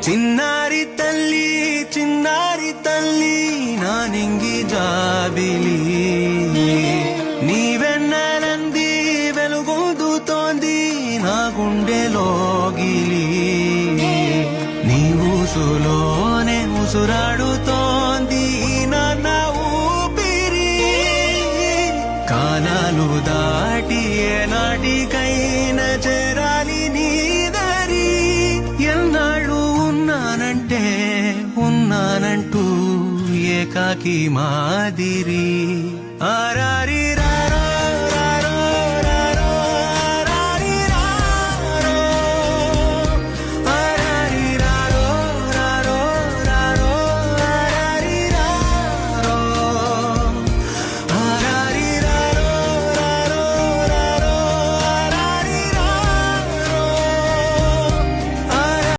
చిన్నారి తల్లి నా నింగి జాబిలి నీ వెన్నెలంది వెలుగొందుతోంది నా గుండెలోగిలి నీ ఊసులోనే ఉసురాడుతోంది నాన్న ఊపిరి కాలాలు దాటి ఏనాటికైనా చేరాలి నీ దరి ఎన్నాళ్ళు ఉన్నానంటూ ఏకాకి మాదిరి ఆరారి